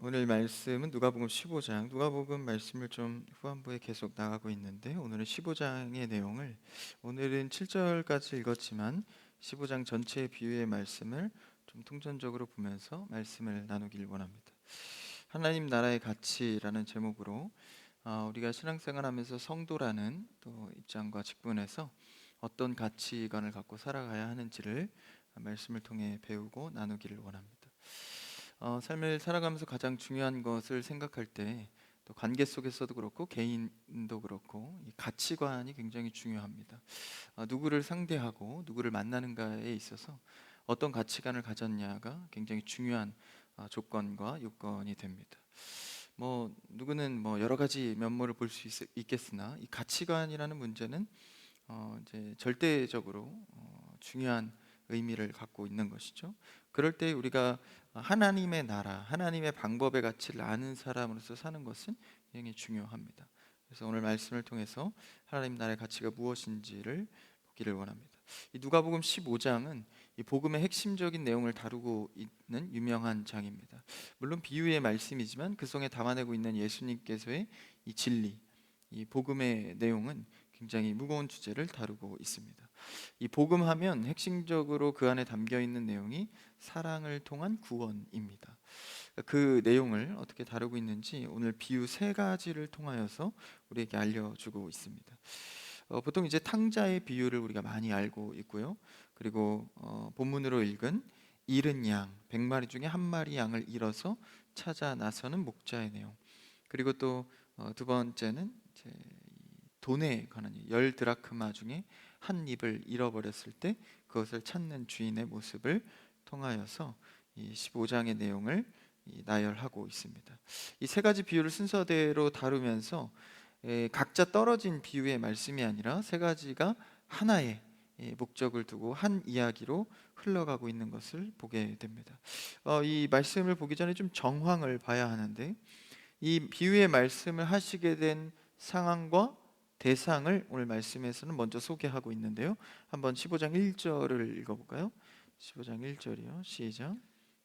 오늘 말씀은 누가복음 15장. 누가복음 말씀을 좀 후반부에 계속 나가고 있는데 오늘은 15장의 내용을 오늘은 7절까지 읽었지만 15장 전체의 비유의 말씀을 좀 통전적으로 보면서 말씀을 나누길 원합니다. 하나님 나라의 가치라는 제목으로 우리가 신앙생활하면서 성도라는 또 입장과 직분에서 어떤 가치관을 갖고 살아가야 하는지를 말씀을 통해 배우고 나누기를 원합니다. 삶을 살아가면서 가장 중요한 것을 생각할 때 또 관계 속에서도 그렇고 개인도 그렇고 이 가치관이 굉장히 중요합니다. 누구를 상대하고 누구를 만나는가에 있어서 어떤 가치관을 가졌냐가 굉장히 중요한 조건과 요건이 됩니다. 누구는 여러 가지 면모를 볼 수 있겠으나 이 가치관이라는 문제는 이제 절대적으로 중요한 의미를 갖고 있는 것이죠. 그럴 때 우리가 하나님의 나라, 하나님의 방법의 가치를 아는 사람으로서 사는 것은 굉장히 중요합니다. 그래서 오늘 말씀을 통해서 하나님 나라의 가치가 무엇인지를 보기를 원합니다. 이 누가복음 15장은 이 복음의 핵심적인 내용을 다루고 있는 유명한 장입니다. 물론 비유의 말씀이지만 그 속에 담아내고 있는 예수님께서의 이 진리, 이 복음의 내용은 굉장히 무거운 주제를 다루고 있습니다. 이 복음하면 핵심적으로 그 안에 담겨 있는 내용이 사랑을 통한 구원입니다. 그 내용을 어떻게 다루고 있는지 오늘 비유 세 가지를 통하여서 우리에게 알려주고 있습니다. 보통 이제 탕자의 비유를 우리가 많이 알고 있고요. 그리고 본문으로 읽은 잃은 양, 100마리 중에 한 마리 양을 잃어서 찾아 나서는 목자의 내용. 그리고 또 두 번째는 이제 돈에 관한 10드라크마 중에 한 입을 잃어버렸을 때 그것을 찾는 주인의 모습을 통하여서 이 15장의 내용을 나열하고 있습니다. 이 세 가지 비유를 순서대로 다루면서 각자 떨어진 비유의 말씀이 아니라 세 가지가 하나의 목적을 두고 한 이야기로 흘러가고 있는 것을 보게 됩니다. 이 말씀을 보기 전에 좀 정황을 봐야 하는데 이 비유의 말씀을 하시게 된 상황과 대상을 오늘 말씀에서는 먼저 소개하고 있는데요. 한번 15장 1절을 읽어볼까요? 15장 1절이요. 시작.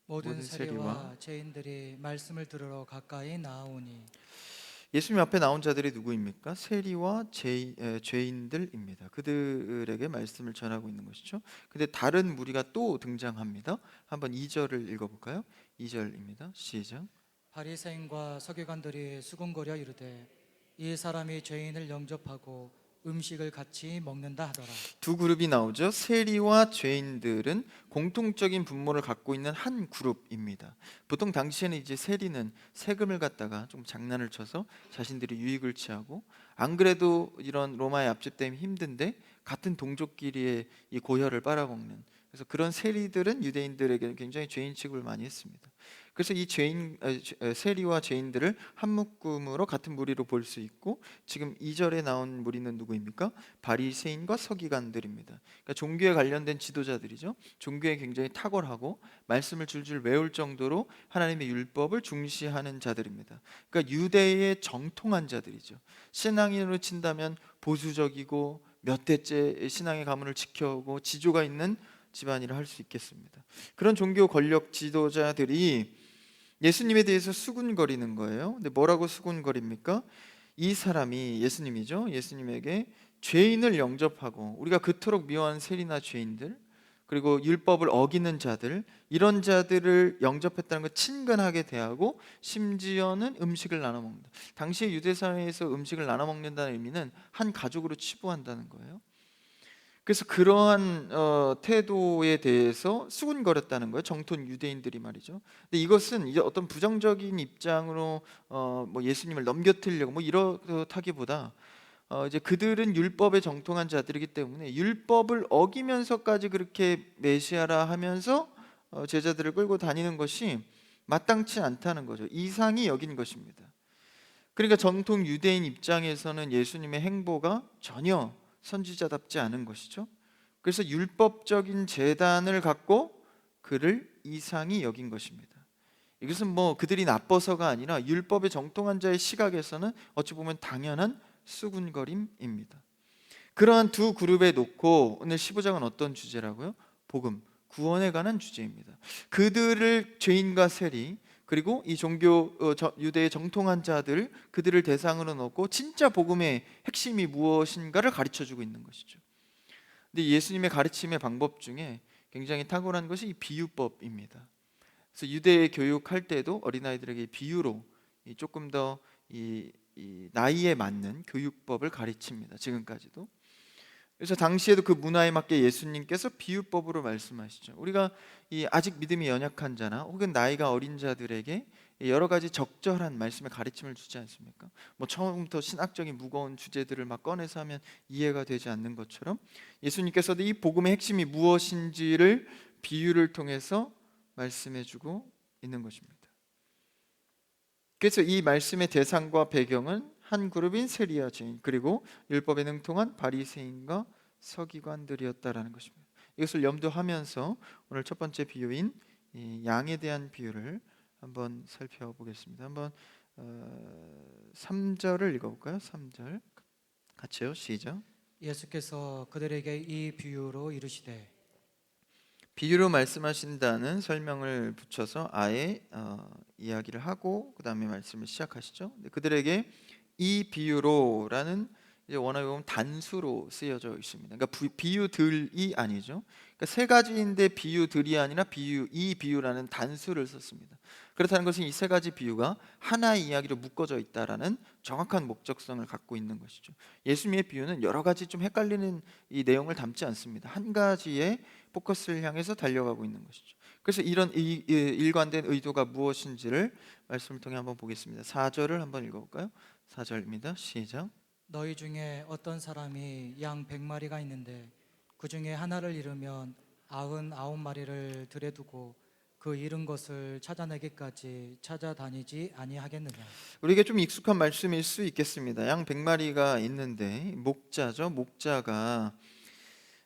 모든 모든 세리와 세리와 죄인들이 말씀을 들으러 가까이 나오니 예수님 앞에 나온 자들이 누구입니까? 세리와 죄인들입니다. 그들에게 말씀을 전하고 있는 것이죠. 근데 다른 무리가 또 등장합니다. 한번 2절을 읽어볼까요? 2절입니다. 시작. 바리새인과 서기관들이 수군거려 이르되 이 사람이 죄인을 영접하고 음식을 같이 먹는다 하더라. 두 그룹이 나오죠. 세리와 죄인들은 공통적인 분모를 갖고 있는 한 그룹입니다. 보통 당시에는 이제 세리는 세금을 갖다가 좀 장난을 쳐서 자신들이 유익을 취하고, 안 그래도 이런 로마의 압제 때문에 힘든데 같은 동족끼리의 이 고혈을 빨아먹는, 그래서 그런 세리들은 유대인들에게는 굉장히 죄인 취급을 많이 했습니다. 그래서 이 세리와 죄인들을 한 묶음으로 같은 무리로 볼 수 있고, 지금 2절에 나온 무리는 누구입니까? 바리새인과 서기관들입니다. 그러니까 종교에 관련된 지도자들이죠. 종교에 굉장히 탁월하고 말씀을 줄줄 외울 정도로 하나님의 율법을 중시하는 자들입니다. 그러니까 유대의 정통한 자들이죠. 신앙인으로 친다면 보수적이고 몇 대째 신앙의 가문을 지켜오고 지조가 있는 집안이라 할 수 있겠습니다. 그런 종교 권력 지도자들이 예수님에 대해서 수군거리는 거예요. 근데 뭐라고 수군거립니까? 이 사람이, 예수님이죠, 예수님에게 죄인을 영접하고, 우리가 그토록 미워하는 세리나 죄인들, 그리고 율법을 어기는 자들, 이런 자들을 영접했다는 걸 친근하게 대하고 심지어는 음식을 나눠 먹는다. 당시 유대 사회에서 음식을 나눠 먹는다는 의미는 한 가족으로 치부한다는 거예요. 그래서 그러한 태도에 대해서 수군거렸다는 거예요. 정통 유대인들이 말이죠. 근데 이것은 이제 어떤 부정적인 입장으로 예수님을 넘겨뜨리려고 이렇다기보다 이제 그들은 율법에 정통한 자들이기 때문에 율법을 어기면서까지 그렇게 메시아라 하면서 제자들을 끌고 다니는 것이 마땅치 않다는 거죠. 이상히 여긴 것입니다. 그러니까 정통 유대인 입장에서는 예수님의 행보가 전혀 선지자답지 않은 것이죠. 그래서 율법적인 재단을 갖고 그를 이상히 여긴 것입니다. 이것은 그들이 나빠서가 아니라 율법에 정통한 자의 시각에서는 어찌 보면 당연한 수군거림입니다. 그러한 두 그룹에 놓고 오늘 15장은 어떤 주제라고요? 복음, 구원에 관한 주제입니다. 그들을 죄인과 세리, 그리고 이 종교 유대의 정통한 자들 그들을 대상으로 놓고 진짜 복음의 핵심이 무엇인가를 가르쳐주고 있는 것이죠. 근데 예수님의 가르침의 방법 중에 굉장히 탁월한 것이 이 비유법입니다. 그래서 유대 교육할 때도 어린아이들에게 비유로 조금 더 이 나이에 맞는 교육법을 가르칩니다. 지금까지도. 그래서 당시에도 그 문화에 맞게 예수님께서 비유법으로 말씀하시죠. 우리가 이 아직 믿음이 연약한 자나 혹은 나이가 어린 자들에게 여러 가지 적절한 말씀의 가르침을 주지 않습니까? 뭐 처음부터 신학적인 무거운 주제들을 막 꺼내서 하면 이해가 되지 않는 것처럼 예수님께서도 이 복음의 핵심이 무엇인지를 비유를 통해서 말씀해주고 있는 것입니다. 그래서 이 말씀의 대상과 배경은 한 그룹인 세리아 죄인 그리고 율법에 능통한 바리새인과 서기관들이었다라는 것입니다. 이것을 염두하면서 오늘 첫 번째 비유인 이 양에 대한 비유를 한번 살펴보겠습니다. 한번 3절을 읽어볼까요? 3절 같이요. 시작. 예수께서 그들에게 이 비유로 이르시되 비유로 말씀하신다는 설명을 붙여서 아예 이야기를 하고 그 다음에 말씀을 시작하시죠. 그들에게 이 비유로라는 이제 원어에 보면 단수로 쓰여져 있습니다. 그러니까 비유들이 아니죠. 그러니까 세 가지인데 비유들이 아니라 이 비유라는 단수를 썼습니다. 그렇다는 것은 이 세 가지 비유가 하나의 이야기로 묶어져 있다라는 정확한 목적성을 갖고 있는 것이죠. 예수님의 비유는 여러 가지 좀 헷갈리는 이 내용을 담지 않습니다. 한 가지의 포커스를 향해서 달려가고 있는 것이죠. 그래서 이런 일관된 의도가 무엇인지를 말씀을 통해 한번 보겠습니다. 4절을 한번 읽어볼까요? 4절입니다. 시작. 너희 중에 어떤 사람이 양 100마리가 있는데 그 중에 하나를 잃으면 99마리를 들에 두고 그 잃은 것을 찾아내기까지 찾아다니지 아니하겠느냐. 우리에게 좀 익숙한 말씀일 수 있겠습니다. 양 100마리가 있는데 목자죠. 목자가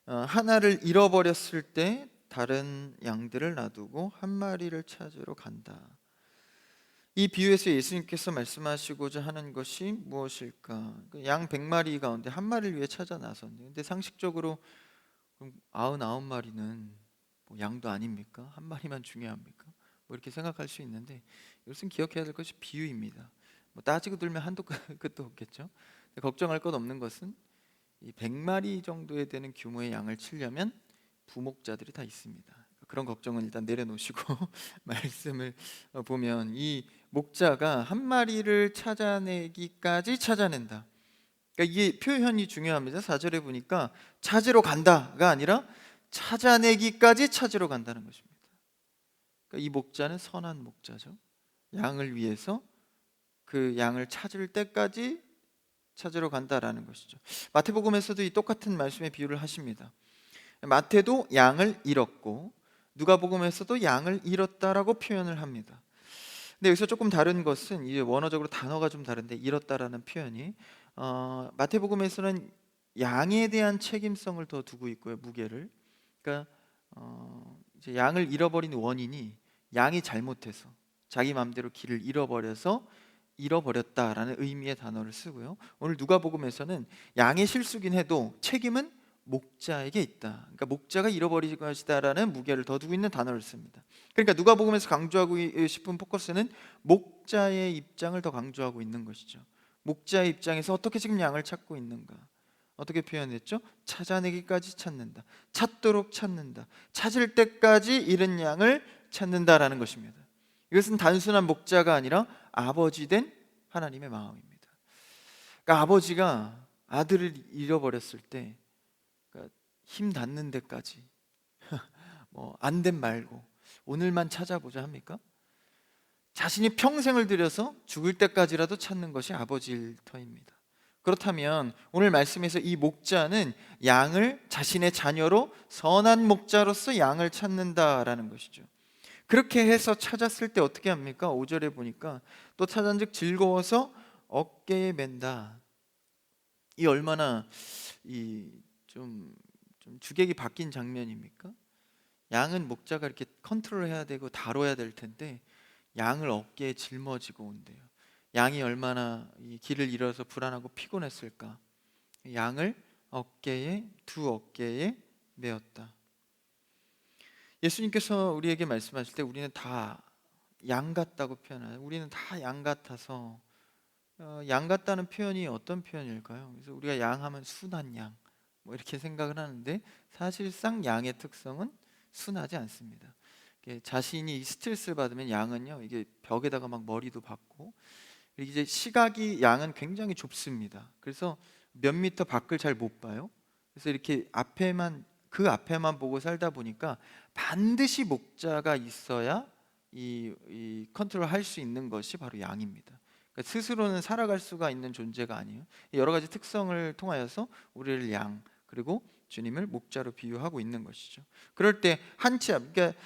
하나를 잃어버렸을 때 다른 양들을 놔두고 한 마리를 찾으러 간다. 이 비유에서 예수님께서 말씀하시고자 하는 것이 무엇일까? 양 100마리 가운데 한 마리를 위해 찾아 나섰는데 근데 상식적으로 그럼 99마리는 뭐 양도 아닙니까? 한 마리만 중요합니까? 뭐 이렇게 생각할 수 있는데 이것은 기억해야 될 것이 비유입니다. 뭐 따지고 들면 한도 끝도 없겠죠. 걱정할 것 없는 것은 이 100마리 정도에 되는 규모의 양을 치려면 부목자들이 다 있습니다. 그런 걱정은 일단 내려놓으시고 말씀을 보면 이 목자가 한 마리를 찾아내기까지 찾아낸다. 그러니까 이게 표현이 중요합니다. 4절에 보니까 찾으러 간다가 아니라 찾아내기까지 찾으러 간다는 것입니다. 그러니까 이 목자는 선한 목자죠. 양을 위해서 그 양을 찾을 때까지 찾으러 간다라는 것이죠. 마태복음에서도 이 똑같은 말씀의 비유를 하십니다. 마태도 양을 잃었고 누가복음에서도 양을 잃었다라고 표현을 합니다. 근데 여기서 조금 다른 것은 이제 원어적으로 단어가 좀 다른데 잃었다라는 표현이 마태복음에서는 양에 대한 책임성을 더 두고 있고요, 무게를. 그러니까 이제 양을 잃어버린 원인이 양이 잘못해서 자기 마음대로 길을 잃어버렸다라는 의미의 단어를 쓰고요. 오늘 누가복음에서는 양의 실수긴 해도 책임은 목자에게 있다. 그러니까 목자가 잃어버릴 것이다라는 무게를 더 두고 있는 단어를 씁니다. 그러니까 누가복음에서 강조하고 싶은 포커스는 목자의 입장을 더 강조하고 있는 것이죠. 목자의 입장에서 어떻게 지금 양을 찾고 있는가? 어떻게 표현했죠? 찾아내기까지 찾는다. 찾도록 찾는다. 찾을 때까지 잃은 양을 찾는다라는 것입니다. 이것은 단순한 목자가 아니라 아버지 된 하나님의 마음입니다. 그러니까 아버지가 아들을 잃어버렸을 때 힘 닿는 데까지 뭐 안 된 말고 오늘만 찾아보자 합니까? 자신이 평생을 들여서 죽을 때까지라도 찾는 것이 아버지일 터입니다. 그렇다면 오늘 말씀에서 이 목자는 양을 자신의 자녀로 선한 목자로서 양을 찾는다라는 것이죠. 그렇게 해서 찾았을 때 어떻게 합니까? 5절에 보니까 또 찾은즉 즐거워서 어깨에 맨다. 이 얼마나 좀 주객이 바뀐 장면입니까? 양은 목자가 이렇게 컨트롤해야 되고 다뤄야 될 텐데 양을 어깨에 짊어지고 온대요. 양이 얼마나 이 길을 잃어서 불안하고 피곤했을까? 양을 두 어깨에 메었다. 예수님께서 우리에게 말씀하실 때 우리는 다 양 같다고 표현해요. 우리는 다 양 같아서 양 같다는 표현이 어떤 표현일까요? 그래서 우리가 양하면 순한 양 뭐 이렇게 생각을 하는데 사실상 양의 특성은 순하지 않습니다. 이게 자신이 스트레스를 받으면 양은요 이게 벽에다가 막 머리도 박고 이제 시각이 양은 굉장히 좁습니다. 그래서 몇 미터 밖을 잘 못 봐요. 그래서 이렇게 그 앞에만 보고 살다 보니까 반드시 목자가 있어야 이 컨트롤할 수 있는 것이 바로 양입니다. 그러니까 스스로는 살아갈 수가 있는 존재가 아니에요. 여러 가지 특성을 통하여서 우리를 양 그리고 주님을 목자로 비유하고 있는 것이죠. 그럴 때 한치 앞, 그러니까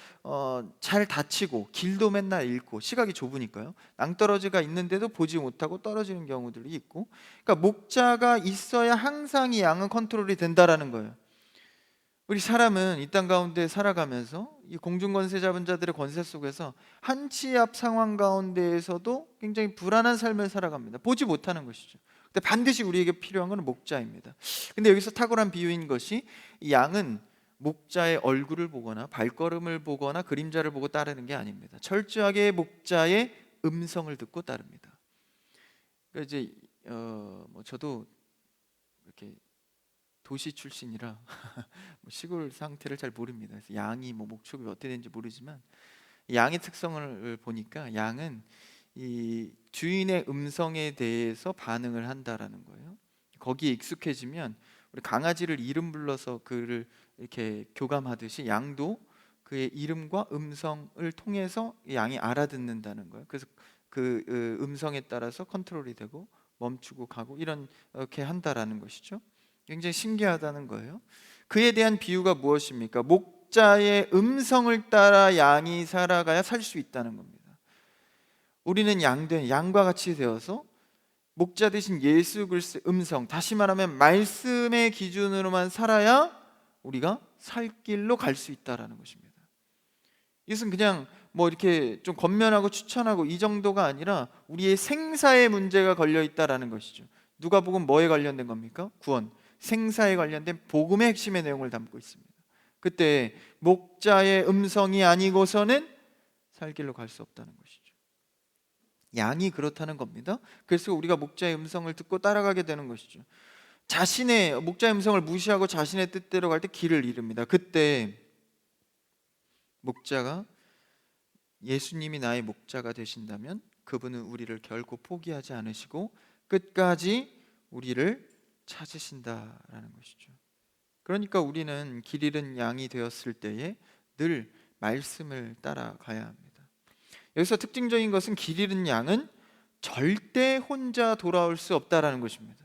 잘 다치고 길도 맨날 잃고 시각이 좁으니까요. 낭떠러지가 있는데도 보지 못하고 떨어지는 경우들이 있고, 그러니까 목자가 있어야 항상 이 양은 컨트롤이 된다라는 거예요. 우리 사람은 이 땅 가운데 살아가면서 이 공중권세 잡은 자들의 권세 속에서 한치 앞 상황 가운데에서도 굉장히 불안한 삶을 살아갑니다. 보지 못하는 것이죠. 근데 반드시 우리에게 필요한 것은 목자입니다. 근데 여기서 탁월한 비유인 것이 이 양은 목자의 얼굴을 보거나 발걸음을 보거나 그림자를 보고 따르는 게 아닙니다. 철저하게 목자의 음성을 듣고 따릅니다. 그러니까 이제 뭐 저도 이렇게 도시 출신이라 뭐 시골 상태를 잘 모릅니다. 그래서 양이 뭐 목축이 어떻게 되는지 모르지만 양의 특성을 보니까 양은 이 주인의 음성에 대해서 반응을 한다라는 거예요. 거기에 익숙해지면 우리 강아지를 이름 불러서 그를 이렇게 교감하듯이 양도 그의 이름과 음성을 통해서 양이 알아듣는다는 거예요. 그래서 그 음성에 따라서 컨트롤이 되고 멈추고 가고 이렇게 한다라는 것이죠. 굉장히 신기하다는 거예요. 그에 대한 비유가 무엇입니까? 목자의 음성을 따라 양이 살아가야 살 수 있다는 겁니다. 우리는 양과 같이 되어서 목자 대신 예수 그리스도의 음성, 다시 말하면 말씀의 기준으로만 살아야 우리가 살 길로 갈 수 있다라는 것입니다. 이것은 그냥 뭐 이렇게 좀 권면하고 추천하고 이 정도가 아니라 우리의 생사의 문제가 걸려 있다라는 것이죠. 누가복음 뭐에 관련된 겁니까? 구원, 생사에 관련된 복음의 핵심의 내용을 담고 있습니다. 그때 목자의 음성이 아니고서는 살 길로 갈 수 없다는 것이죠. 양이 그렇다는 겁니다. 그래서 우리가 목자의 음성을 듣고 따라가게 되는 것이죠. 자신의 목자의 음성을 무시하고 자신의 뜻대로 갈 때 길을 잃습니다. 그때 목자가 예수님이 나의 목자가 되신다면 그분은 우리를 결코 포기하지 않으시고 끝까지 우리를 찾으신다라는 것이죠. 그러니까 우리는 길 잃은 양이 되었을 때에 늘 말씀을 따라가야 합니다. 여기서 특징적인 것은 길 잃은 양은 절대 혼자 돌아올 수 없다라는 것입니다.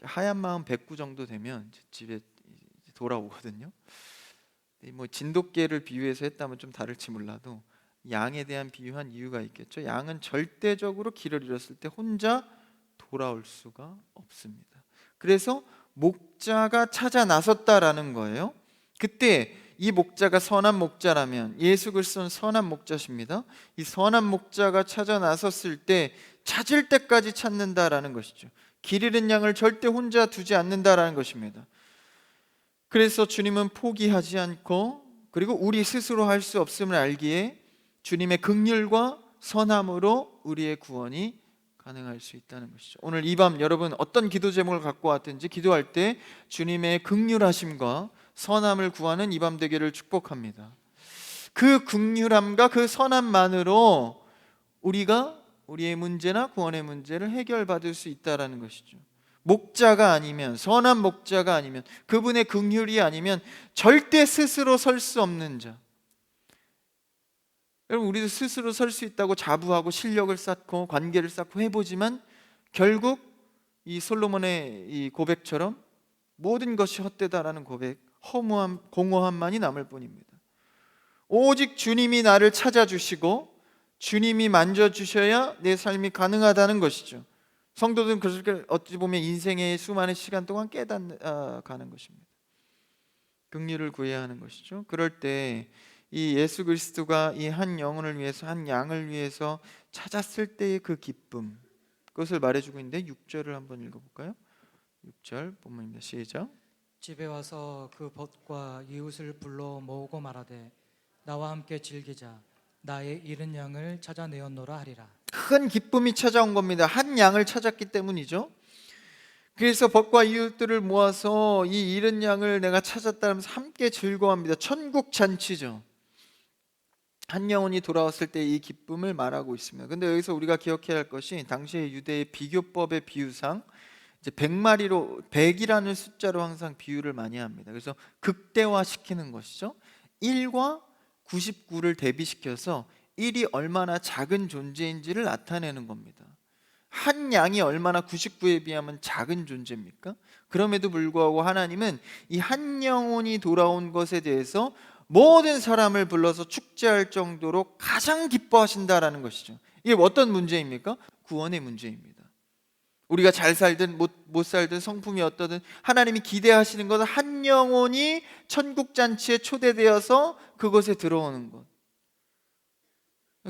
하얀 마음 100구 정도 되면 집에 돌아오거든요. 뭐 진돗개를 비유해서 했다면 좀 다를지 몰라도 양에 대한 비유한 이유가 있겠죠. 양은 절대적으로 길을 잃었을 때 혼자 돌아올 수가 없습니다. 그래서 목자가 찾아 나섰다라는 거예요. 그때 이 목자가 선한 목자라면 예수 그리스도는 선한 목자십니다. 이 선한 목자가 찾아 나섰을 때 찾을 때까지 찾는다라는 것이죠. 길 잃은 양을 절대 혼자 두지 않는다라는 것입니다. 그래서 주님은 포기하지 않고 그리고 우리 스스로 할 수 없음을 알기에 주님의 긍휼과 선함으로 우리의 구원이 가능할 수 있다는 것이죠. 오늘 이 밤 여러분 어떤 기도 제목을 갖고 왔든지 기도할 때 주님의 긍휼하심과 선함을 구하는 이 밤 되기를 축복합니다. 그 긍휼함과 그 선함만으로 우리가 우리의 문제나 구원의 문제를 해결받을 수 있다라는 것이죠. 목자가 아니면 선한 목자가 아니면 그분의 긍휼이 아니면 절대 스스로 설 수 없는 자. 여러분 우리도 스스로 설 수 있다고 자부하고 실력을 쌓고 관계를 쌓고 해보지만 결국 이 솔로몬의 이 고백처럼 모든 것이 헛되다라는 고백, 허무함, 공허함만이 남을 뿐입니다. 오직 주님이 나를 찾아주시고 주님이 만져주셔야 내 삶이 가능하다는 것이죠. 성도들은 그렇게 어찌 보면 인생의 수많은 시간 동안 깨닫가는 것입니다. 긍휼을 구해야 하는 것이죠. 그럴 때 이 예수 그리스도가 이 한 영혼을 위해서 한 양을 위해서 찾았을 때의 그 기쁨, 그것을 말해주고 있는데 6절을 한번 읽어볼까요? 6절 본문입니다. 시작. 집에 와서 그 벗과 이웃을 불러 모으고 말하되 나와 함께 즐기자. 나의 잃은 양을 찾아내었노라 하리라. 큰 기쁨이 찾아온 겁니다. 한 양을 찾았기 때문이죠. 그래서 벗과 이웃들을 모아서 이 잃은 양을 내가 찾았다면서 함께 즐거워합니다. 천국 잔치죠. 한 영혼이 돌아왔을 때 이 기쁨을 말하고 있습니다. 근데 여기서 우리가 기억해야 할 것이 당시의 유대의 비교법의 비유상 이제 100마리로 100이라는 숫자로 항상 비유를 많이 합니다. 그래서 극대화시키는 것이죠. 1과 99를 대비시켜서 1이 얼마나 작은 존재인지를 나타내는 겁니다. 한 양이 얼마나 99에 비하면 작은 존재입니까? 그럼에도 불구하고 하나님은 이 한 영혼이 돌아온 것에 대해서 모든 사람을 불러서 축제할 정도로 가장 기뻐하신다라는 것이죠. 이게 어떤 문제입니까? 구원의 문제입니다. 우리가 잘 살든 못 살든 성품이 어떠든 하나님이 기대하시는 것은 한 영혼이 천국 잔치에 초대되어서 그곳에 들어오는 것.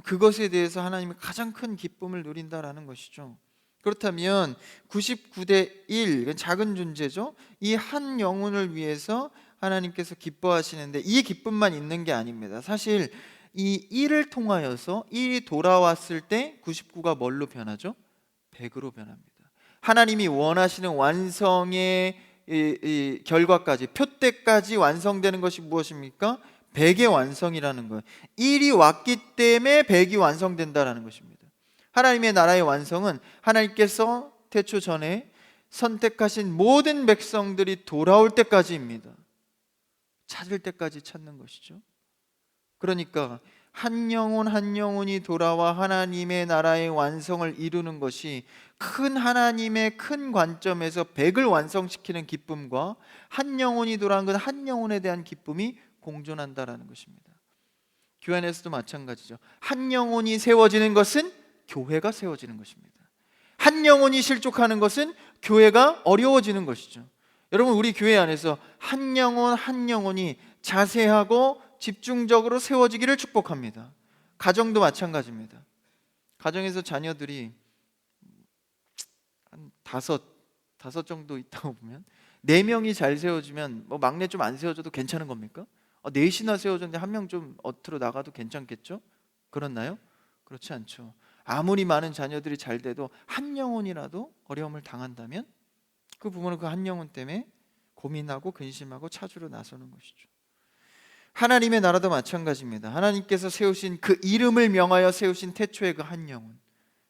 그것에 대해서 하나님이 가장 큰 기쁨을 누린다라는 것이죠. 그렇다면 99대 1, 작은 존재죠. 이 한 영혼을 위해서 하나님께서 기뻐하시는데 이 기쁨만 있는 게 아닙니다. 사실 이 1을 통하여서 1이 돌아왔을 때 99가 뭘로 변하죠? 100으로 변합니다. 하나님이 원하시는 완성의 이 결과까지, 표대까지 완성되는 것이 무엇입니까? 100의 완성이라는 거예요. 1이 왔기 때문에 100이 완성된다라는 것입니다. 하나님의 나라의 완성은 하나님께서 태초 전에 선택하신 모든 백성들이 돌아올 때까지입니다. 찾을 때까지 찾는 것이죠. 그러니까 한 영혼 한 영혼이 돌아와 하나님의 나라의 완성을 이루는 것이 큰 하나님의 큰 관점에서 100을 완성시키는 기쁨과 한 영혼이 돌아온 것 한 영혼에 대한 기쁨이 공존한다라는 것입니다. 교회 안에서도 마찬가지죠. 한 영혼이 세워지는 것은 교회가 세워지는 것입니다. 한 영혼이 실족하는 것은 교회가 어려워지는 것이죠. 여러분, 우리 교회 안에서 한 영혼 한 영혼이 자세하고 집중적으로 세워지기를 축복합니다. 가정도 마찬가지입니다. 가정에서 자녀들이 한 다섯 정도 있다고 보면 4명이 잘 세워지면 뭐 막내 좀 안 세워져도 괜찮은 겁니까? 넷이나 세워졌는데 한 명 좀 엇으로 나가도 괜찮겠죠? 그렇나요? 그렇지 않죠. 아무리 많은 자녀들이 잘 돼도 한 영혼이라도 어려움을 당한다면 그 부모는 그 한 영혼 때문에 고민하고 근심하고 찾으러 나서는 것이죠. 하나님의 나라도 마찬가지입니다. 하나님께서 세우신 그 이름을 명하여 세우신 태초의 그 한 영혼,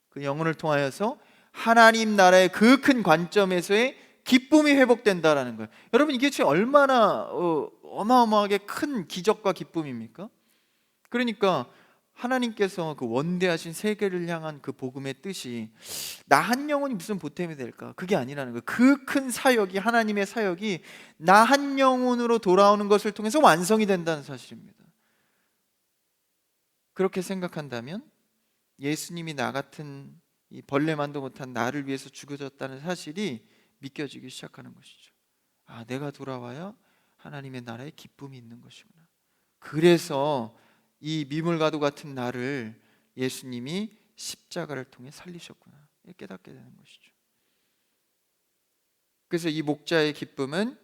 그 영혼을 통하여서 하나님 나라의 그 큰 관점에서의 기쁨이 회복된다라는 거예요. 여러분, 이게 지금 얼마나 어마어마하게 큰 기적과 기쁨입니까? 그러니까 하나님께서 그 원대하신 세계를 향한 그 복음의 뜻이 나 한 영혼이 무슨 보탬이 될까? 그게 아니라는 거예요. 그 큰 사역이, 하나님의 사역이 나 한 영혼으로 돌아오는 것을 통해서 완성이 된다는 사실입니다. 그렇게 생각한다면 예수님이 나 같은 이 벌레만도 못한 나를 위해서 죽어졌다는 사실이 믿겨지기 시작하는 것이죠. 내가 돌아와야 하나님의 나라에 기쁨이 있는 것이구나. 그래서 이 미물가도 같은 나를 예수님이 십자가를 통해 살리셨구나, 깨닫게 되는 것이죠. 그래서 이 목자의 기쁨은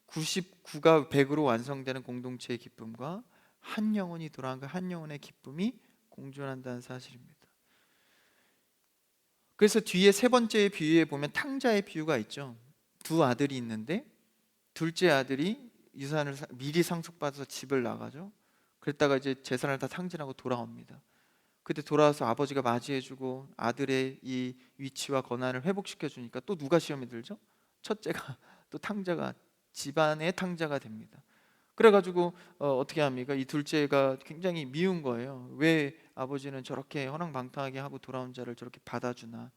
99가 100으로 완성되는 공동체의 기쁨과 한 영혼이 돌아온 그 한 영혼의 기쁨이 공존한다는 사실입니다. 그래서 뒤에 세 번째 비유에 보면 탕자의 비유가 있죠. 두 아들이 있는데 둘째 아들이 유산을 미리 상속받아서 집을 나가죠. 그랬다가 이제 재산을 다 탕진하고 돌아옵니다. 그때 돌아와서 아버지가 맞이해주고 아들의 이 위치와 권한을 회복시켜 주니까 또 누가 시험에 들죠? 첫째가 또 탕자가, 집안의 탕자가 됩니다. 그래가지고 어떻게 합니까? 이 둘째가 굉장히 미운 거예요. 왜 아버지는 저렇게 허랑방탕하게 하고 돌아온 자를 저렇게 받아주나?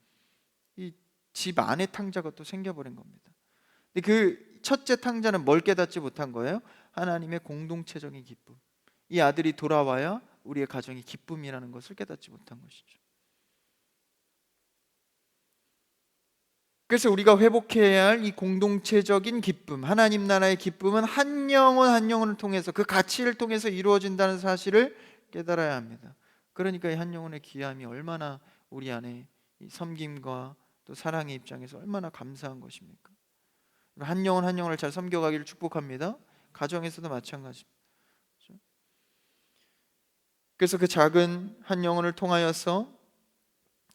이 집 안에 탕자가 또 생겨버린 겁니다. 근데 그 첫째 탕자는 뭘 깨닫지 못한 거예요? 하나님의 공동체적인 기쁨. 이 아들이 돌아와야 우리의 가정이 기쁨이라는 것을 깨닫지 못한 것이죠. 그래서 우리가 회복해야 할 이 공동체적인 기쁨, 하나님 나라의 기쁨은 한 영혼 한 영혼을 통해서, 그 가치를 통해서 이루어진다는 사실을 깨달아야 합니다. 그러니까 이 한 영혼의 귀함이 얼마나 우리 안에 이 섬김과 또 사랑의 입장에서 얼마나 감사한 것입니까? 한 영혼 한 영혼을 잘 섬겨가기를 축복합니다. 가정에서도 마찬가지입니다. 그래서 그 작은 한 영혼을 통하여서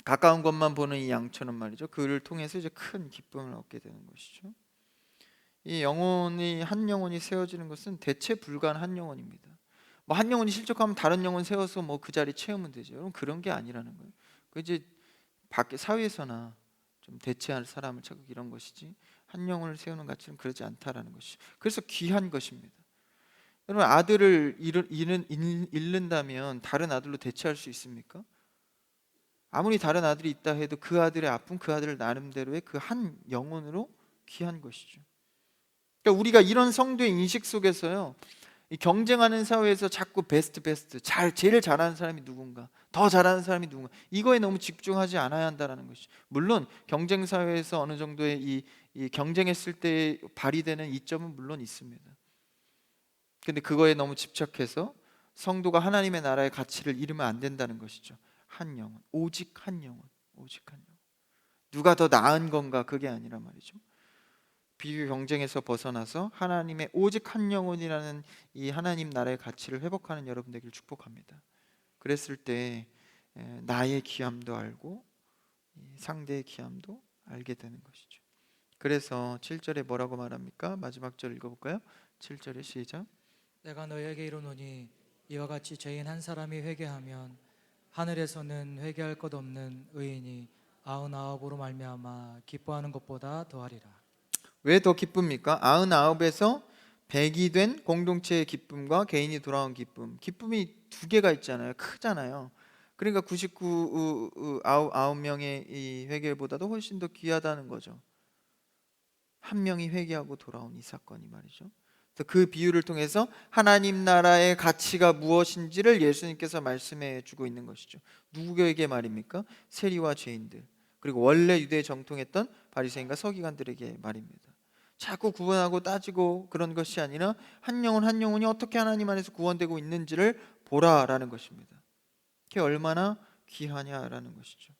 가까운 것만 보는 이 양처럼 말이죠. 그를 통해서 이제 큰 기쁨을 얻게 되는 것이죠. 이 영혼이 한 영혼이 세워지는 것은 대체 불가한 한 영혼입니다. 뭐 한 영혼이 실족하면 다른 영혼 세워서 뭐 그 자리 채우면 되죠. 여러분 그런 게 아니라는 거예요. 그 이제 밖에 사회에서나 좀 대체할 사람을 찾고 이런 것이지 한 영혼을 세우는 가치는 그러지 않다라는 것이. 그래서 귀한 것입니다. 여러분 아들을 잃는다면 다른 아들로 대체할 수 있습니까? 아무리 다른 아들이 있다 해도 그 아들의 아픔, 그 아들 나름대로의 그 한 영혼으로 귀한 것이죠. 그러니까 우리가 이런 성도의 인식 속에서요, 이 경쟁하는 사회에서 자꾸 베스트 제일 잘하는 사람이 누군가, 더 잘하는 사람이 누군가, 이거에 너무 집중하지 않아야 한다는 것이. 물론 경쟁 사회에서 어느 정도의 이 경쟁했을 때 발휘되는 이점은 물론 있습니다. 근데 그거에 너무 집착해서 성도가 하나님의 나라의 가치를 잃으면 안 된다는 것이죠. 한 영혼, 오직 한 영혼, 오직 한 영혼. 누가 더 나은 건가, 그게 아니라 말이죠. 비교 경쟁에서 벗어나서 하나님의 오직 한 영혼이라는 이 하나님 나라의 가치를 회복하는 여러분 되기를 축복합니다. 그랬을 때 나의 귀함도 알고 상대의 귀함도 알게 되는 것이죠. 그래서 7절에 뭐라고 말합니까? 마지막 절 읽어볼까요? 7절에 시작. 내가 너에게 이르노니 이와 같이 죄인 한 사람이 회개하면 하늘에서는 회개할 것 없는 의인이 99으로 말미암아 기뻐하는 것보다 더하리라. 왜 더 기쁩니까? 99에서 100이 된 공동체의 기쁨과 개인이 돌아온 기쁨. 기쁨이 두 개가 있잖아요. 크잖아요. 그러니까 99명의 이 회개보다도 훨씬 더 귀하다는 거죠. 한 명이 회개하고 돌아온 이 사건이 말이죠. 그 비유를 통해서 하나님 나라의 가치가 무엇인지를 예수님께서 말씀해 주고 있는 것이죠. 누구에게 말입니까? 세리와 죄인들, 그리고 원래 유대에 정통했던 바리새인과 서기관들에게 말입니다. 자꾸 구분하고 따지고 그런 것이 아니라 한 영혼 한 영혼이 어떻게 하나님 안에서 구원되고 있는지를 보라라는 것입니다. 그게 얼마나 귀하냐라는 것이죠.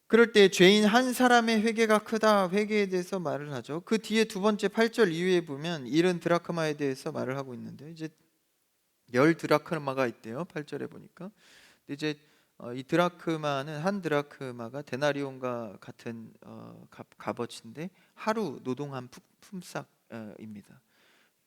그럴 때 죄인 한 사람의 회개가 크다, 회개에 대해서 말을 하죠. 그 뒤에 두 번째 8절 이후에 보면 잃은 드라크마에 대해서 말을 하고 있는데, 이제 10드라크마가 있대요. 8절에 보니까. 이제 이 드라크마는 한 드라크마가 데나리온과 같은 값어치인데 하루 노동한 품삯입니다.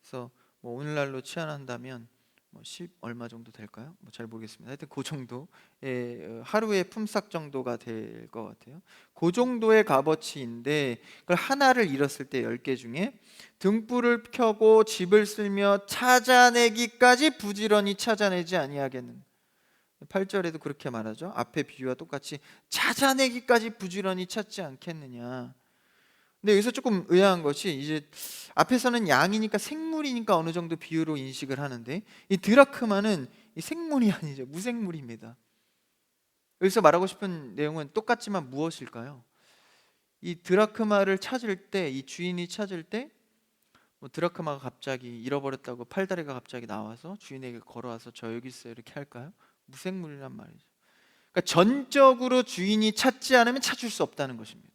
그래서 뭐 오늘날로 치환한다면 뭐 10 얼마 정도 될까요? 뭐 잘 모르겠습니다. 하여튼 그 정도의 하루의 품삯 정도가 될 것 같아요. 그 정도의 값어치인데 그걸 하나를 잃었을 때 10개 중에 등불을 켜고 집을 쓸며 찾아내기까지 부지런히 찾아내지 아니하겠는. 8절에도 그렇게 말하죠. 앞에 비유와 똑같이 찾아내기까지 부지런히 찾지 않겠느냐. 근데 여기서 조금 의아한 것이, 이제 앞에서는 양이니까 생물이니까 어느 정도 비유로 인식을 하는데 이 드라크마는 이 생물이 아니죠. 무생물입니다. 여기서 말하고 싶은 내용은 똑같지만 무엇일까요? 이 드라크마를 찾을 때, 이 주인이 찾을 때 뭐 드라크마가 갑자기 잃어버렸다고 팔다리가 갑자기 나와서 주인에게 걸어와서 저 여기 있어요 이렇게 할까요? 무생물이란 말이죠. 그러니까 전적으로 주인이 찾지 않으면 찾을 수 없다는 것입니다.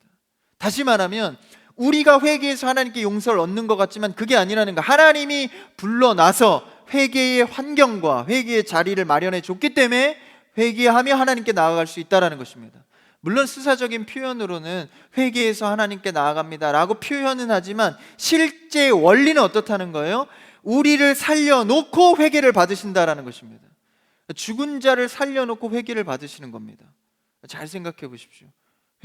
다시 말하면 우리가 회개해서 하나님께 용서를 얻는 것 같지만 그게 아니라는 거. 하나님이 불러놔서 회개의 환경과 회개의 자리를 마련해 줬기 때문에 회개하며 하나님께 나아갈 수 있다는 것입니다. 물론 수사적인 표현으로는 회개해서 하나님께 나아갑니다 라고 표현은 하지만 실제 원리는 어떻다는 거예요? 우리를 살려놓고 회개를 받으신다라는 것입니다. 죽은 자를 살려놓고 회개를 받으시는 겁니다. 잘 생각해 보십시오.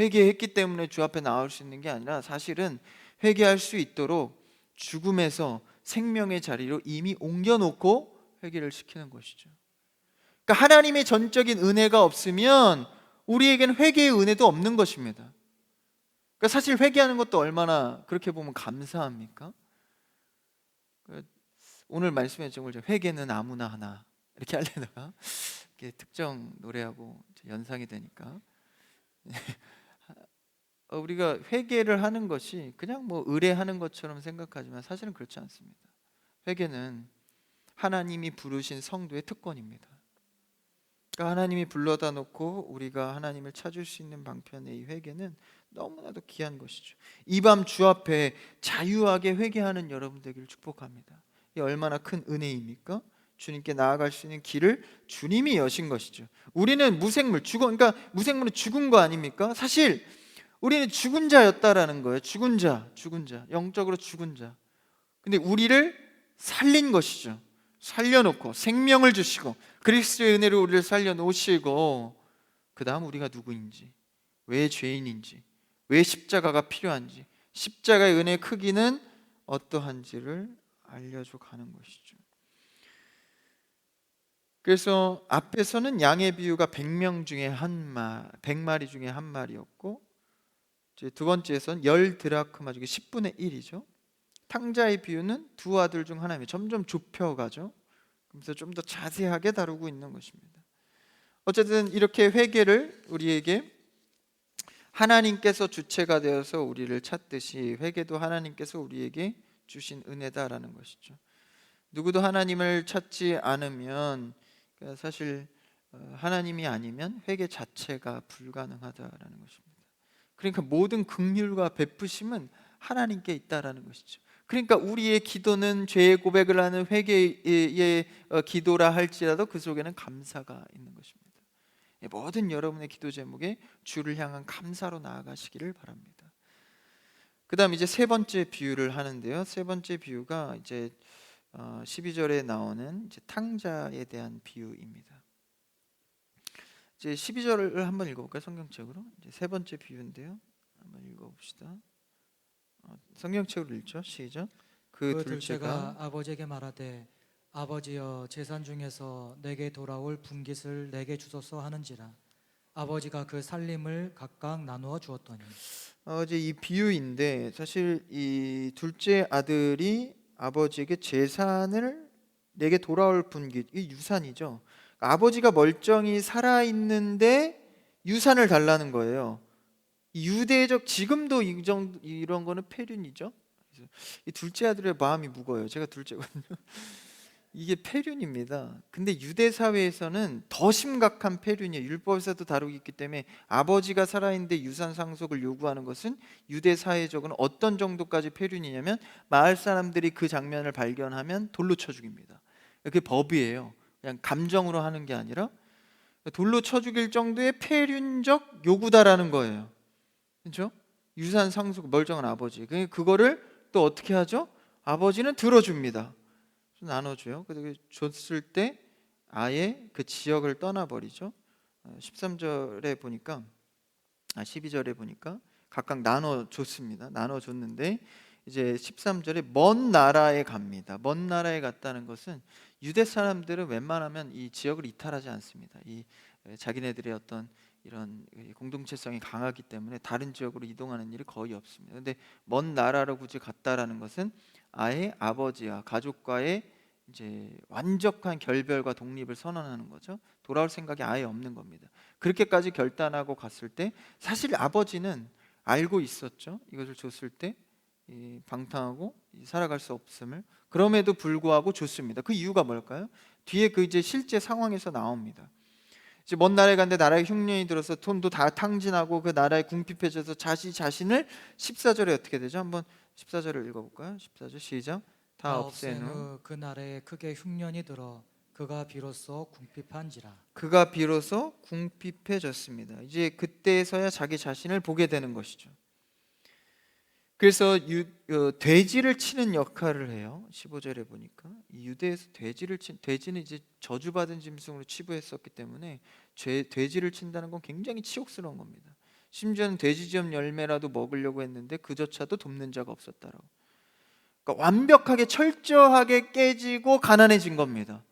회개했기 때문에 주 앞에 나올 수 있는 게 아니라 사실은 회개할 수 있도록 죽음에서 생명의 자리로 이미 옮겨놓고 회개를 시키는 것이죠. 그러니까 하나님의 전적인 은혜가 없으면 우리에게는 회개의 은혜도 없는 것입니다. 그러니까 사실 회개하는 것도 얼마나 그렇게 보면 감사합니까? 오늘 말씀에 정말 회개는 아무나 하나 이렇게 하려다가 특정 노래하고 연상이 되니까 우리가 회개를 하는 것이 그냥 뭐 의뢰하는 것처럼 생각하지만 사실은 그렇지 않습니다. 회개는 하나님이 부르신 성도의 특권입니다. 그러니까 하나님이 불러다 놓고 우리가 하나님을 찾을 수 있는 방편의 이 회개는 너무나도 귀한 것이죠. 이 밤 주 앞에 자유하게 회개하는 여러분 되기를 축복합니다. 이 얼마나 큰 은혜입니까? 주님께 나아갈 수 있는 길을 주님이 여신 것이죠. 우리는 무생물, 그러니까 무생물은 죽은 거 아닙니까? 사실 우리는 죽은 자였다라는 거예요. 죽은 자, 영적으로 죽은 자. 근데 우리를 살린 것이죠. 살려놓고 생명을 주시고 그리스도의 은혜로 우리를 살려놓으시고, 그 다음 우리가 누구인지, 왜 죄인인지, 왜 십자가가 필요한지, 십자가의 은혜의 크기는 어떠한지를 알려줘 가는 것이죠. 그래서 앞에서는 양의 비유가 100명 중에 100마리 중에 한 마리였고, 이제 두 번째에서는 10드라크마 중에 10분의 1이죠. 탕자의 비유는 두 아들 중 하나입니다. 점점 좁혀가죠. 그래서 좀 더 자세하게 다루고 있는 것입니다. 어쨌든 이렇게 회개를 우리에게 하나님께서 주체가 되어서 우리를 찾듯이, 회개도 하나님께서 우리에게 주신 은혜다라는 것이죠. 누구도 하나님을 찾지 않으면, 사실 하나님이 아니면 회개 자체가 불가능하다라는 것입니다. 그러니까 모든 긍휼과 베푸심은 하나님께 있다라는 것이죠. 그러니까 우리의 기도는 죄의 고백을 하는 회개의 기도라 할지라도 그 속에는 감사가 있는 것입니다. 모든 여러분의 기도 제목에 주를 향한 감사로 나아가시기를 바랍니다. 그 다음 이제 세 번째 비유를 하는데요. 세 번째 비유가 이제 12절에 나오는 이제 탕자에 대한 비유입니다. 이제 12절을 한번 읽어볼까요? 성경책으로. 이제 세 번째 비유인데요. 한번 읽어봅시다. 성경책으로 읽죠. 시작. 그 둘째가 아버지에게 말하되 아버지여 재산 중에서 내게 돌아올 분깃을 내게 주소서 하는지라. 아버지가 그 살림을 각각 나누어 주었더니. 이제 이 비유인데, 사실 이 둘째 아들이 아버지에게 재산을, 내게 돌아올 분깃, 이 유산이죠. 아버지가 멀쩡히 살아 있는데 유산을 달라는 거예요. 유대적, 지금도 이런 거는 폐륜이죠. 이 둘째 아들의 마음이 무거워요. 제가 둘째거든요. 이게 폐륜입니다. 근데 유대 사회에서는 더 심각한 폐륜이에요. 율법에서도 다루고 있기 때문에 아버지가 살아있는데 유산 상속을 요구하는 것은 유대 사회적으로는 어떤 정도까지 폐륜이냐면, 마을 사람들이 그 장면을 발견하면 돌로 쳐 죽입니다. 그게 법이에요. 그냥 감정으로 하는 게 아니라 돌로 쳐 죽일 정도의 폐륜적 요구다라는 거예요. 그렇죠? 유산 상속, 멀쩡한 아버지. 그거를 또 어떻게 하죠? 아버지는 들어줍니다. 나눠줘요. 그래서 줬을 때 아예 그 지역을 떠나버리죠. 13절에 보니까, 12절에 보니까 각각 나눠줬습니다. 나눠줬는데 이제 13절에 먼 나라에 갑니다. 먼 나라에 갔다는 것은, 유대 사람들은 웬만하면 이 지역을 이탈하지 않습니다. 이 자기네들의 어떤 이런 공동체성이 강하기 때문에 다른 지역으로 이동하는 일이 거의 없습니다. 근데 먼 나라로 굳이 갔다라는 것은 아예 아버지와 가족과의 이제 완벽한 결별과 독립을 선언하는 거죠. 돌아올 생각이 아예 없는 겁니다. 그렇게까지 결단하고 갔을 때 사실 아버지는 알고 있었죠. 이것을 줬을 때 방탕하고 살아갈 수 없음을. 그럼에도 불구하고 줬습니다. 그 이유가 뭘까요? 뒤에 그 이제 실제 상황에서 나옵니다. 이제 먼 나라에 갔는데 나라에 흉년이 들어서 돈도 다 탕진하고 그 나라에 궁핍해져서 자신을 14절에 어떻게 되죠? 한번 14절을 읽어볼까요? 14절 시작. 다 없앤 후 그 나라에 크게 흉년이 들어 그가 비로소 궁핍한지라. 그가 비로소 궁핍해졌습니다. 이제 그때서야 자기 자신을 보게 되는 것이죠. 그래서 돼지를 치는 역할을 해요. 15절에 보니까 유대에서 돼지는 이제 저주받은 짐승으로 치부했었기 때문에 돼지를 친다는 건 굉장히 치욕스러운 겁니다. 심지어는 돼지점 열매라도 먹으려고 했는데 그조차도 돕는 자가 없었다라고. 그러니까 완벽하게 철저하게 깨지고 가난해진 겁니다.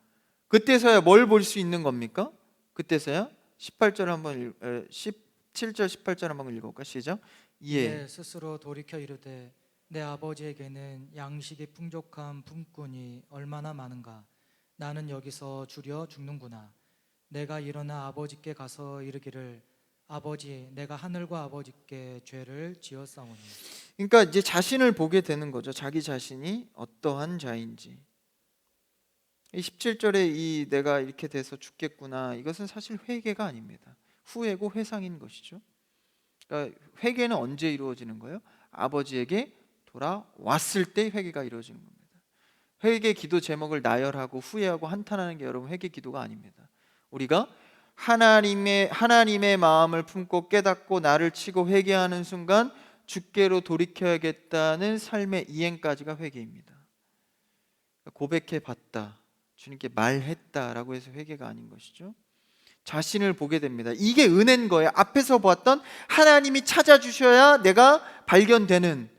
그때서야 뭘 볼 수 있는 겁니까? 그때서야 17절 18절 한번 읽어볼까? 시작. 이에 스스로 돌이켜 이르되 내 아버지에게는 양식이 풍족한 품꾼이 얼마나 많은가. 나는 여기서 주려 죽는구나. 내가 일어나 아버지께 가서 이르기를 아버지, 내가 하늘과 아버지께 죄를 지었사오니. 그러니까 이제 자신을 보게 되는 거죠. 자기 자신이 어떠한 자인지. 17절에 이 내가 이렇게 돼서 죽겠구나, 이것은 사실 회개가 아닙니다. 후회고 회상인 것이죠. 그러니까 회개는 언제 이루어지는 거예요? 아버지에게 돌아왔을 때 회개가 이루어지는 겁니다. 회개 기도 제목을 나열하고 후회하고 한탄하는 게 여러분 회개 기도가 아닙니다. 우리가 하나님의 마음을 품고 깨닫고 나를 치고 회개하는 순간 주께로 돌이켜야겠다는 삶의 이행까지가 회개입니다. 고백해 봤다, 주님께 말했다라고 해서 회개가 아닌 것이죠. 자신을 보게 됩니다. 이게 은혜인 거예요. 앞에서 보았던 하나님이 찾아주셔야 내가 발견되는,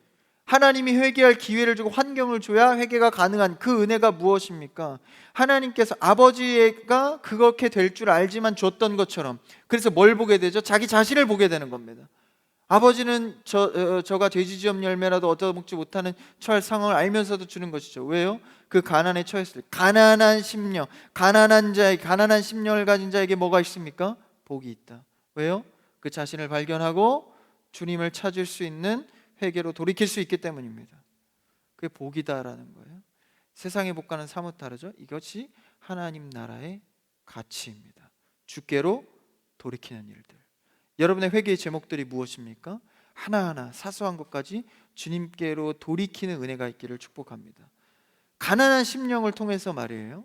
하나님이 회개할 기회를 주고 환경을 줘야 회개가 가능한 그 은혜가 무엇입니까? 하나님께서 아버지가 그렇게 될 줄 알지만 줬던 것처럼, 그래서 뭘 보게 되죠? 자기 자신을 보게 되는 겁니다. 아버지는 저가 돼지지엄 열매라도 얻어먹지 못하는 처할 상황을 알면서도 주는 것이죠. 왜요? 그 가난에 처했을 때 가난한 심령, 가난한 심령을 가진 자에게 뭐가 있습니까? 복이 있다. 왜요? 그 자신을 발견하고 주님을 찾을 수 있는 회개로 돌이킬 수 있기 때문입니다. 그게 복이다라는 거예요. 세상의 복과는 사뭇 다르죠. 이것이 하나님 나라의 가치입니다. 주께로 돌이키는 일들. 여러분의 회개의 제목들이 무엇입니까? 하나하나 사소한 것까지 주님께로 돌이키는 은혜가 있기를 축복합니다. 가난한 심령을 통해서 말이에요.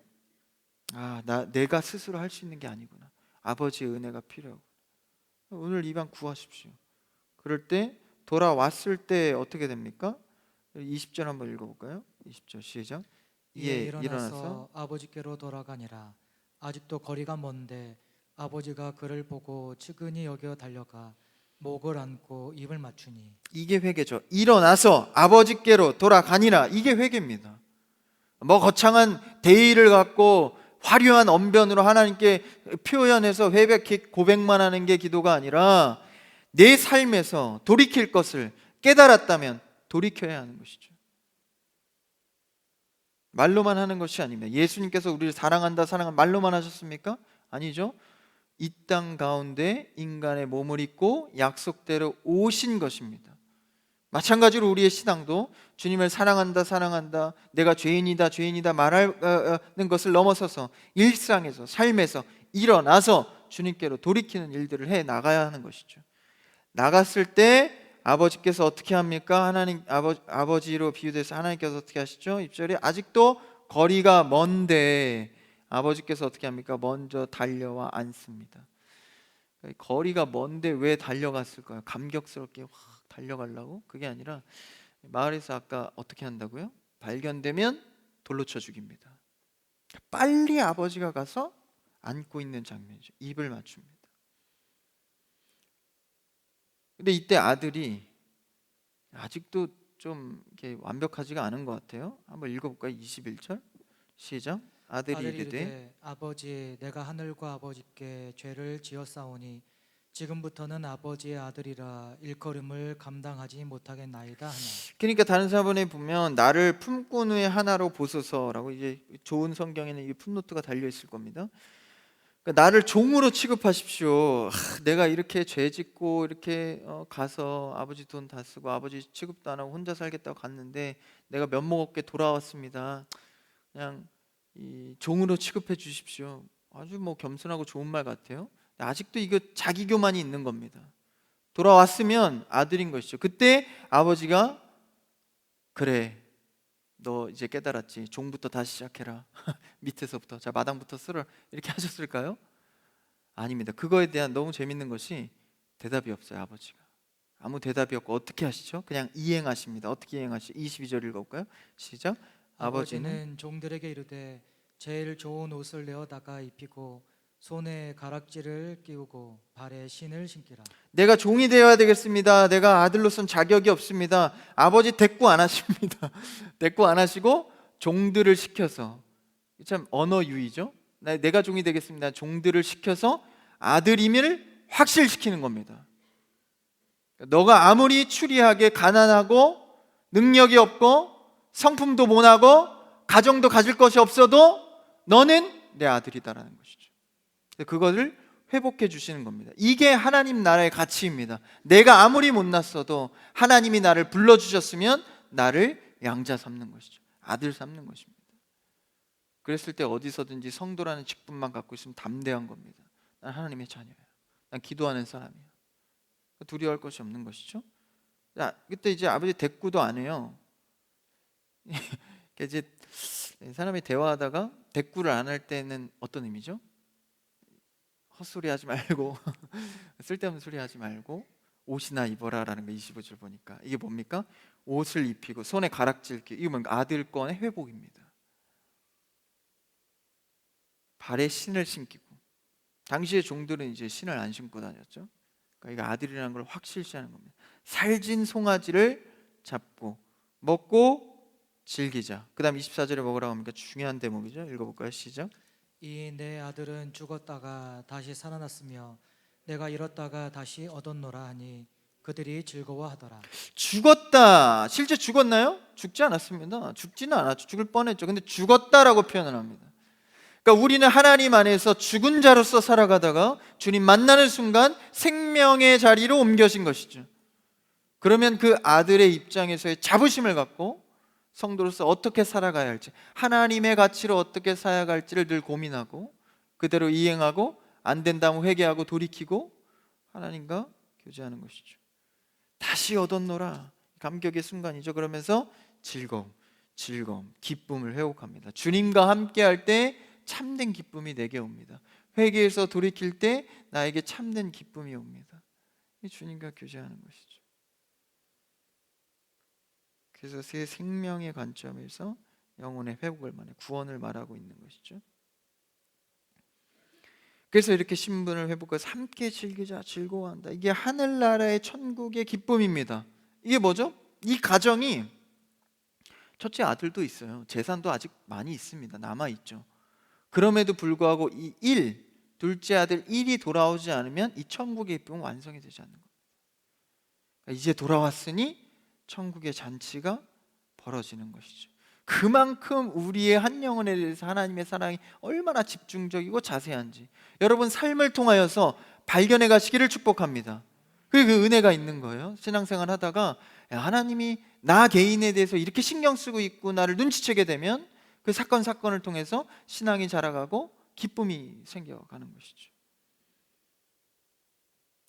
내가 스스로 할 수 있는 게 아니구나. 아버지의 은혜가 필요하고. 오늘 이 방 구하십시오. 그럴 때 돌아왔을 때 어떻게 됩니까? 20절 한번 읽어볼까요? 20절 시작. 이에 일어나서 아버지께로 돌아가니라. 아직도 거리가 먼데 아버지가 그를 보고 측은히 여겨 달려가 목을 안고 입을 맞추니. 이게 회개죠. 일어나서 아버지께로 돌아가니라. 이게 회개입니다. 뭐 거창한 대의를 갖고 화려한 언변으로 하나님께 표현해서 회백히 고백만 하는 게 기도가 아니라 내 삶에서 돌이킬 것을 깨달았다면 돌이켜야 하는 것이죠. 말로만 하는 것이 아닙니다. 예수님께서 우리를 사랑한다 말로만 하셨습니까? 아니죠. 이 땅 가운데 인간의 몸을 입고 약속대로 오신 것입니다. 마찬가지로 우리의 신앙도 주님을 사랑한다 내가 죄인이다 말하는 것을 넘어서서 일상에서 삶에서 일어나서 주님께로 돌이키는 일들을 해 나가야 하는 것이죠. 나갔을 때 아버지께서 어떻게 합니까? 하나님 아버지로 비유돼서 하나님께서 어떻게 하시죠? 1절에 아직도 거리가 먼데 아버지께서 어떻게 합니까? 먼저 달려와 앉습니다. 거리가 먼데 왜 달려갔을까요? 감격스럽게 확 달려가려고? 그게 아니라 마을에서 아까 어떻게 한다고요? 발견되면 돌로 쳐 죽입니다. 빨리 아버지가 가서 안고 있는 장면이죠. 입을 맞춥니다. 근데 이때 아들이 아직도 좀 이렇게 완벽하지가 않은 것 같아요. 한번 읽어볼까요? 21절 시작. 아들이 이르되 아버지, 내가 하늘과 아버지께 죄를 지었사오니 지금부터는 아버지의 아들이라 일컬음을 감당하지 못하겠나이다 하나. 그러니까 다른 사본에 보면 나를 품꾼 후에 하나로 보소서라고, 이제 좋은 성경에는 이 풋노트가 달려 있을 겁니다. 그러니까 나를 종으로 취급하십시오. 내가 이렇게 죄 짓고 이렇게 가서 아버지 돈 다 쓰고 아버지 취급도 안 하고 혼자 살겠다고 갔는데 내가 면목 없게 돌아왔습니다. 그냥 이 종으로 취급해 주십시오. 아주 뭐 겸손하고 좋은 말 같아요. 아직도 이거 자기 교만이 있는 겁니다. 돌아왔으면 아들인 것이죠. 그때 아버지가 그래, 너 이제 깨달았지. 종부터 다시 시작해라. 밑에서부터, 자 마당부터 쓸어, 이렇게 하셨을까요? 아닙니다. 그거에 대한 너무 재밌는 것이 대답이 없어요. 아버지가 아무 대답이 없고 어떻게 하시죠? 그냥 이행하십니다. 어떻게 이행하시죠? 22절 읽어볼까요? 시작. 아버지는 종들에게 이르되 제일 좋은 옷을 내어다가 입히고 손에 가락지를 끼우고 발에 신을 신기라. 내가 종이 되어야 되겠습니다. 내가 아들로선 자격이 없습니다. 아버지 대꾸 안 하십니다. 대꾸 안 하시고 종들을 시켜서, 참 언어 유희죠. 내가 종이 되겠습니다. 종들을 시켜서 아들임을 확실시키는 겁니다. 너가 아무리 추리하게 가난하고 능력이 없고 성품도 못하고 가정도 가질 것이 없어도 너는 내 아들이다라는 것이죠. 그것을 회복해 주시는 겁니다. 이게 하나님 나라의 가치입니다. 내가 아무리 못났어도 하나님이 나를 불러주셨으면 나를 양자 삼는 것이죠. 아들 삼는 것입니다. 그랬을 때 어디서든지 성도라는 직분만 갖고 있으면 담대한 겁니다. 난 하나님의 자녀야. 난 기도하는 사람이야. 두려워할 것이 없는 것이죠. 그때 이제 아버지 대꾸도 안 해요. 이제 사람이 대화하다가 대꾸를 안 할 때는 어떤 의미죠? 헛소리 하지 말고 쓸데없는 소리 하지 말고 옷이나 입어라라는 거 25절 보니까 이게 뭡니까? 옷을 입히고 손에 가락질 끼고, 이거 뭔가 아들권의 회복입니다. 발에 신을 신기고, 당시의 종들은 이제 신을 안 신고 다녔죠. 그러니까 이거 아들이라는 걸 확실시하는 겁니다. 살진 송아지를 잡고 먹고 즐기자. 그 다음 24절에 먹으라고 합니까? 중요한 대목이죠. 읽어볼까요? 시작. 이 내 아들은 죽었다가 다시 살아났으며 내가 잃었다가 다시 얻었노라 하니 그들이 즐거워하더라. 죽었다. 실제 죽었나요? 죽지 않았습니다. 죽지는 않았죠. 죽을 뻔했죠. 근데 죽었다라고 표현을 합니다. 그러니까 우리는 하나님 안에서 죽은 자로서 살아가다가 주님 만나는 순간 생명의 자리로 옮겨진 것이죠. 그러면 그 아들의 입장에서의 자부심을 갖고 성도로서 어떻게 살아가야 할지, 하나님의 가치로 어떻게 살아갈지를 늘 고민하고 그대로 이행하고 안 된다면 회개하고 돌이키고 하나님과 교제하는 것이죠. 다시 얻었노라. 감격의 순간이죠. 그러면서 즐거움, 기쁨을 회복합니다. 주님과 함께할 때 참된 기쁨이 내게 옵니다. 회개해서 돌이킬 때 나에게 참된 기쁨이 옵니다. 이 주님과 교제하는 것이죠. 그래서 새 생명의 관점에서 영혼의 회복을 말해 구원을 말하고 있는 것이죠. 그래서 이렇게 신분을 회복해서 함께 즐기자, 즐거워한다. 이게 하늘나라의 천국의 기쁨입니다. 이게 뭐죠? 이 가정이 첫째 아들도 있어요. 재산도 아직 많이 있습니다. 남아있죠. 그럼에도 불구하고 이 둘째 아들 1이 돌아오지 않으면 이 천국의 기쁨은 완성이 되지 않는 거예요. 그러니까 이제 돌아왔으니 천국의 잔치가 벌어지는 것이죠. 그만큼 우리의 한 영혼에 대해서 하나님의 사랑이 얼마나 집중적이고 자세한지 여러분 삶을 통하여서 발견해 가시기를 축복합니다. 그 은혜가 있는 거예요. 신앙생활 하다가 하나님이 나 개인에 대해서 이렇게 신경 쓰고 있고 나를 눈치채게 되면 그 사건을 통해서 신앙이 자라가고 기쁨이 생겨가는 것이죠.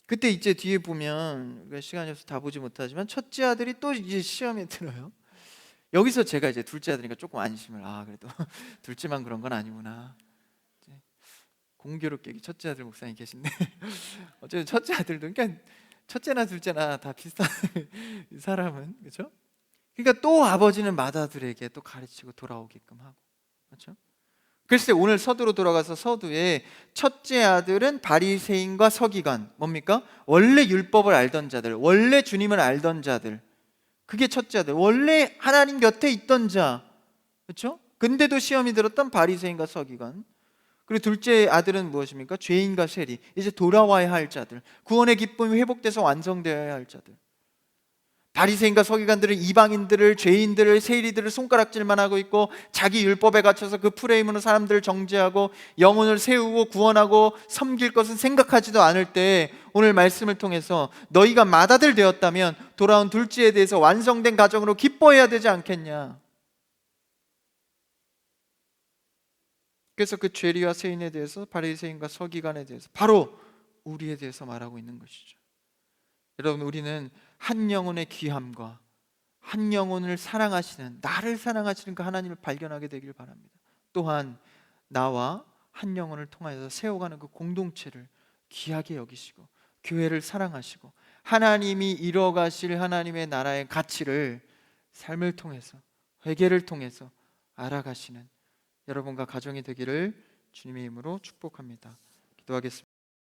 그때 이제 뒤에 보면 시간이 없어서 다 보지 못하지만 첫째 아들이 또 이제 시험에 들어요. 여기서 제가 이제 둘째 아들이니까 조금 안심을, 그래도 둘째만 그런 건 아니구나. 공교롭게 첫째 아들 목사님 계신데 어쨌든 첫째 아들도, 그러니까 첫째나 둘째나 다 비슷한 이 사람은, 그렇죠? 그러니까 또 아버지는 맏아들에게 또 가르치고 돌아오게끔 하고, 그렇죠? 글쎄 오늘 서두로 돌아가서 서두에 첫째 아들은 바리새인과 서기관, 뭡니까? 원래 율법을 알던 자들, 원래 주님을 알던 자들, 그게 첫째 아들, 원래 하나님 곁에 있던 자, 그렇죠? 근데도 시험이 들었던 바리새인과 서기관. 그리고 둘째 아들은 무엇입니까? 죄인과 세리, 이제 돌아와야 할 자들, 구원의 기쁨이 회복돼서 완성되어야 할 자들. 바리새인과 서기관들은 이방인들을, 죄인들을, 세리들을 손가락질만 하고 있고 자기 율법에 갇혀서 그 프레임으로 사람들을 정죄하고 영혼을 세우고 구원하고 섬길 것은 생각하지도 않을 때 오늘 말씀을 통해서 너희가 맏아들 되었다면 돌아온 둘째에 대해서 완성된 가정으로 기뻐해야 되지 않겠냐. 그래서 그 죄리와 세인에 대해서, 바리새인과 서기관에 대해서, 바로 우리에 대해서 말하고 있는 것이죠. 여러분, 우리는 한 영혼의 귀함과 한 영혼을 사랑하시는, 나를 사랑하시는 그 하나님을 발견하게 되길 바랍니다. 또한 나와 한 영혼을 통하여서 세워가는 그 공동체를 귀하게 여기시고 교회를 사랑하시고 하나님이 이뤄가실 하나님의 나라의 가치를 삶을 통해서, 회개를 통해서 알아가시는 여러분과 가정이 되기를 주님의 이름으로 축복합니다. 기도하겠습니다.